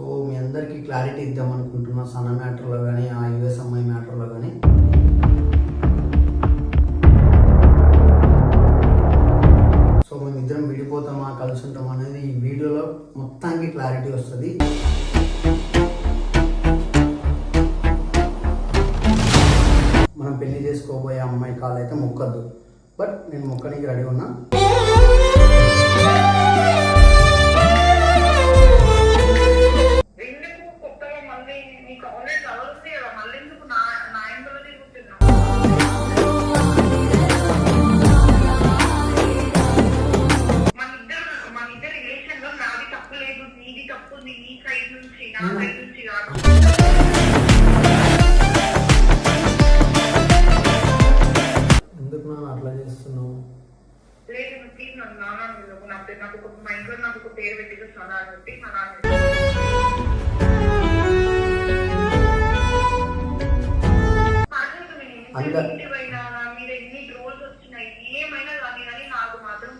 So మీ అందరికీ clarity ఇద్దాం అనుకుంటున్నా సన మ్యాటర్లో కానీ ఆ యుఎస్ అమ్మాయి మ్యాటర్లో కానీ. సో మేమిద్దరం విడిపోతామా కలిసి ఉంటామా అనేది ఈ వీడియోలో మొత్తానికి క్లారిటీ వస్తుంది. మనం పెళ్లి చేసుకోబోయే అమ్మాయి కాల్ అయితే మొక్కద్దు, బట్ నేను మొక్కడానికి రెడీ ఉన్నా. ఎందుకు నాన్న అట్లా చేస్తున్నావు? మీరు ఎన్ని రోల్స్ వచ్చినాయి ఏమైనా కానీ నాకు మాత్రం